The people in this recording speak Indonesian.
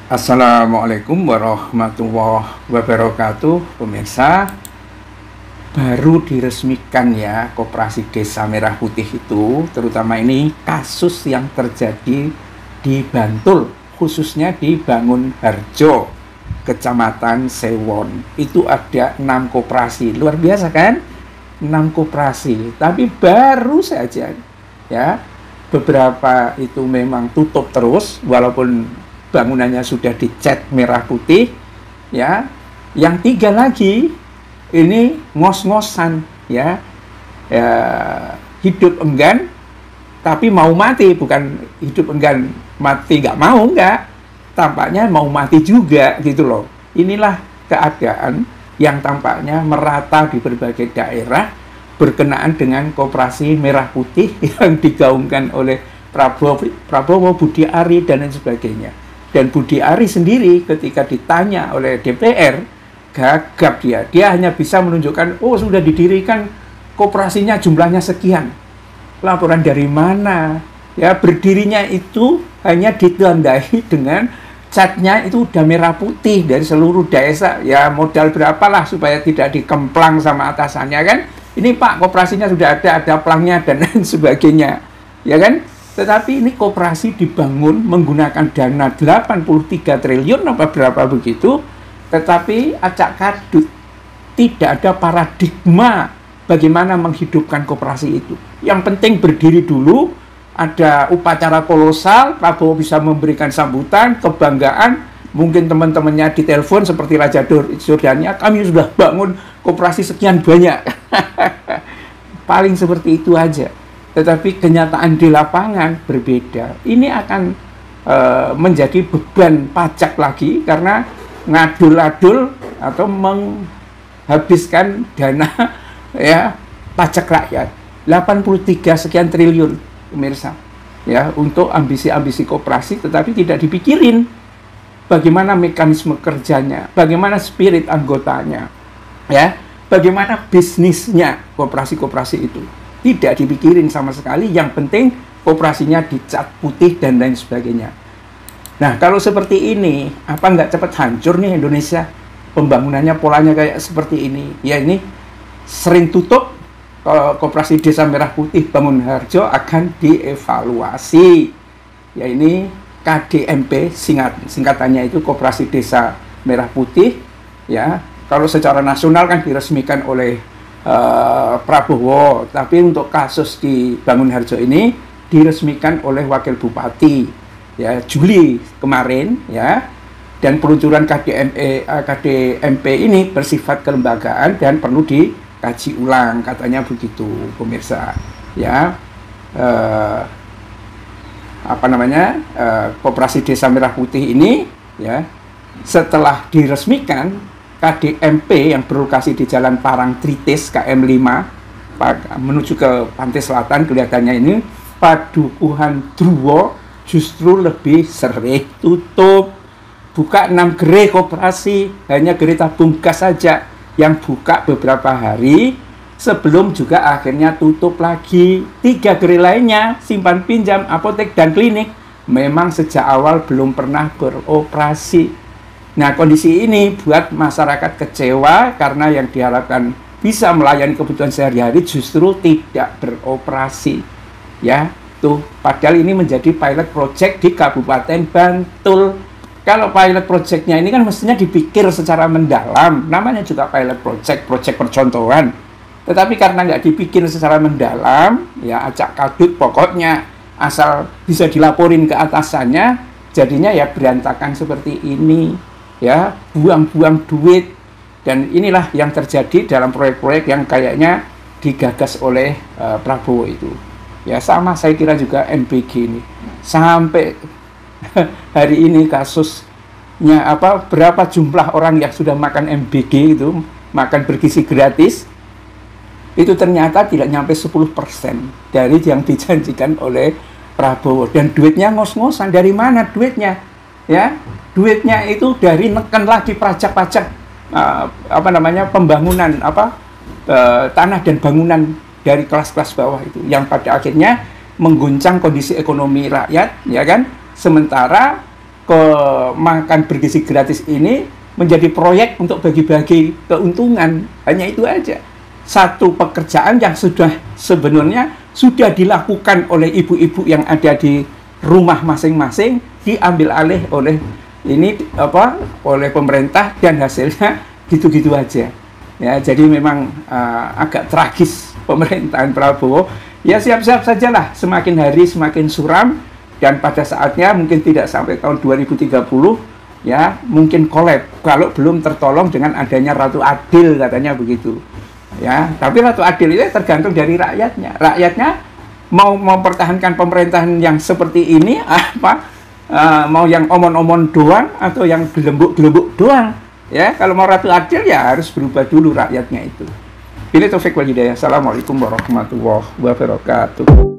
Assalamualaikum warahmatullahi wabarakatuh. Pemirsa, baru diresmikan ya Koperasi Desa Merah Putih itu, terutama ini kasus yang terjadi di Bantul, khususnya di Bangunharjo, Kecamatan Sewon. Itu ada 6 koperasi, luar biasa kan? 6 koperasi, tapi baru saja ya, beberapa itu memang tutup terus walaupun bangunannya sudah dicat merah putih ya. Yang 3 lagi ini ngos-ngosan ya, hidup enggan tapi mau mati, bukan hidup enggan mati nggak mau, enggak, tampaknya mau mati juga gitu loh. Inilah keadaan yang tampaknya merata di berbagai daerah berkenaan dengan Koperasi Merah Putih yang digaungkan oleh Prabowo, Budi Ari dan lain sebagainya. Dan Budi Ari sendiri ketika ditanya oleh DPR, gagap dia hanya bisa menunjukkan, oh sudah didirikan koperasinya jumlahnya sekian. Laporan dari mana? Ya, berdirinya itu hanya ditandai dengan catnya itu udah merah putih dari seluruh desa. Ya modal berapalah supaya tidak dikemplang sama atasannya kan. Ini Pak, koperasinya sudah ada pelangnya dan lain sebagainya. Ya kan? Tetapi ini koperasi dibangun menggunakan dana 83 triliun apa berapa begitu, tetapi acak kadut, tidak ada paradigma bagaimana menghidupkan koperasi itu. Yang penting berdiri dulu, ada upacara kolosal, Prabowo bisa memberikan sambutan, kebanggaan, mungkin teman-temannya ditelepon seperti Raja Jordania, kami sudah bangun koperasi sekian banyak. Paling seperti itu aja. Tetapi kenyataan di lapangan berbeda. Ini akan menjadi beban pajak lagi karena ngadul-adul atau menghabiskan dana ya pajak rakyat 83 sekian triliun, pemirsa. Ya, untuk ambisi-ambisi koperasi, tetapi tidak dipikirin bagaimana mekanisme kerjanya, bagaimana spirit anggotanya, ya, bagaimana bisnisnya koperasi-koperasi itu. Tidak dipikirin sama sekali, yang penting koperasinya dicat putih dan lain sebagainya. Nah, kalau seperti ini, apa nggak cepat hancur nih Indonesia? Pembangunannya polanya kayak seperti ini. Ya ini sering tutup, Koperasi Desa Merah Putih Bangunharjo akan dievaluasi. Ya ini KDMP, singkatannya itu Koperasi Desa Merah Putih. Ya, kalau secara nasional kan diresmikan oleh Prabowo, tapi untuk kasus di Bangunharjo ini diresmikan oleh Wakil Bupati ya Juli kemarin ya, dan peluncuran KDMP ini bersifat kelembagaan dan perlu dikaji ulang, katanya begitu pemirsa ya. Koperasi Desa Merah Putih ini ya, setelah diresmikan KDMP yang berlokasi di Jalan Parang Tritis KM 5 menuju ke pantai selatan, kelihatannya ini Padukuhan Druwo justru lebih sering tutup. Buka 6 gerai koperasi, hanya gerai tabung gas saja yang buka beberapa hari, sebelum juga akhirnya tutup lagi. 3 gerai lainnya, simpan pinjam, apotek, dan klinik, memang sejak awal belum pernah beroperasi. Nah, kondisi ini buat masyarakat kecewa karena yang diharapkan bisa melayani kebutuhan sehari-hari justru tidak beroperasi. Ya, tuh, padahal ini menjadi pilot project di Kabupaten Bantul. Kalau pilot projectnya ini kan mestinya dipikir secara mendalam, namanya juga pilot project percontohan. Tetapi karena nggak dipikir secara mendalam, ya acak kadut pokoknya, asal bisa dilaporin ke atasannya, jadinya ya berantakan seperti ini. Ya, buang-buang duit. Dan inilah yang terjadi dalam proyek-proyek yang kayaknya digagas oleh Prabowo itu. Ya, sama saya kira juga MBG ini. Sampai hari ini kasusnya berapa jumlah orang yang sudah makan MBG itu, makan bergizi gratis, itu ternyata tidak nyampe 10% dari yang dijanjikan oleh Prabowo. Dan duitnya ngos-ngosan. Dari mana duitnya? Ya, duitnya itu dari neken lagi pajak-pajak pembangunan tanah dan bangunan dari kelas-kelas bawah itu, yang pada akhirnya mengguncang kondisi ekonomi rakyat, ya kan? Sementara ke makan bergizi gratis ini menjadi proyek untuk bagi-bagi keuntungan. Hanya itu aja. Satu pekerjaan yang sebenarnya sudah dilakukan oleh ibu-ibu yang ada di rumah masing-masing, diambil alih oleh oleh pemerintah, dan hasilnya gitu-gitu aja. Ya, jadi memang agak tragis pemerintahan Prabowo. Ya siap-siap sajalah, semakin hari semakin suram, dan pada saatnya mungkin tidak sampai tahun 2030 ya mungkin kolab kalau belum tertolong dengan adanya Ratu Adil, katanya begitu. Ya, tapi Ratu Adil itu tergantung dari rakyatnya. Rakyatnya mau mempertahankan pemerintahan yang seperti ini mau yang omon-omon doang atau yang gelembuk-gelembuk doang. Ya, kalau mau Ratu Adil ya harus berubah dulu rakyatnya itu. Bila taufik wal hidayah. Assalamualaikum warahmatullahi wabarakatuh.